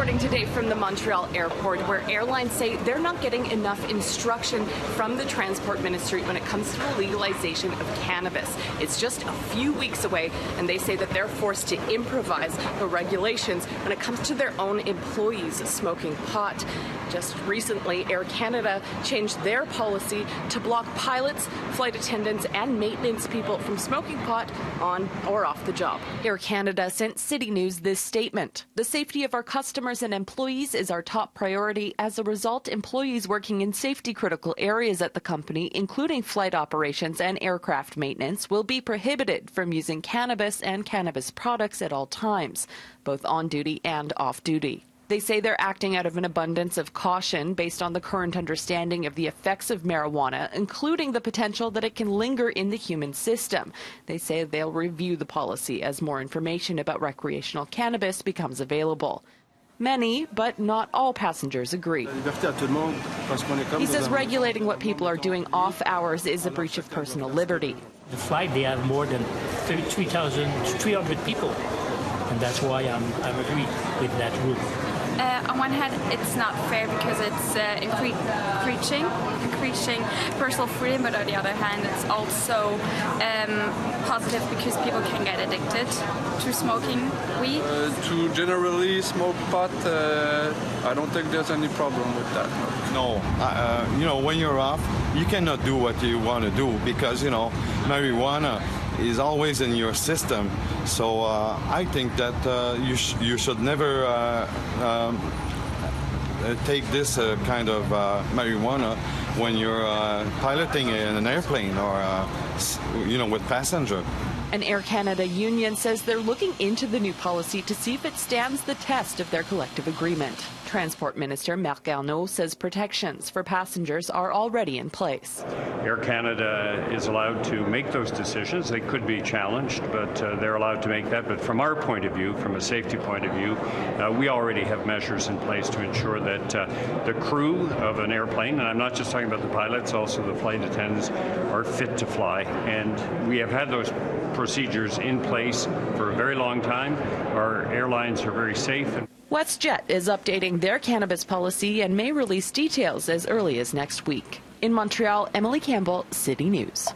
reporting today from the Montreal airport, where airlines say they're not getting enough instruction from the Transport Ministry when it comes to the legalization of cannabis. It's just a few weeks away, and they say that they're forced to improvise the regulations when it comes to their own employees smoking pot. Just recently, Air Canada changed their policy to block pilots, flight attendants, and maintenance people from smoking pot on or off the job. Air Canada sent CityNews this statement. The safety of our customers and employees is our top priority. As a result, employees working in safety-critical areas at the company, including flight operations and aircraft maintenance, will be prohibited from using cannabis and cannabis products at all times, both on duty and off duty. They say they're acting out of an abundance of caution based on the current understanding of the effects of marijuana, including the potential that it can linger in the human system. They say they'll review the policy as more information about recreational cannabis becomes available. Many, but not all passengers agree. He says regulating what people are doing off hours is a breach of personal liberty. The flight, they have more than 3,300 people, and that's why I'm agreed with that rule. On one hand, it's not fair because it's increasing personal freedom, but on the other hand, it's also positive because people can get addicted to smoking weed. To generally smoke pot, I don't think there's any problem with that. No, you know, when you're off, you cannot do what you want to do because, you know, marijuana is always in your system. So I think that you should never take this kind of marijuana when you're piloting in an airplane or, you know, with passenger. An Air Canada union says they're looking into the new policy to see if it stands the test of their collective agreement. Transport Minister Marc Garneau says protections for passengers are already in place. Air Canada is allowed to make those decisions. They could be challenged, but they're allowed to make that. But from our point of view, from a safety point of view, we already have measures in place to ensure that the crew of an airplane, and I'm not just talking about the pilots, also the flight attendants, are fit to fly. And we have had those procedures in place for a very long time. Our airlines are very safe. WestJet is updating their cannabis policy and may release details as early as next week. In Montreal, Emily Campbell, City News.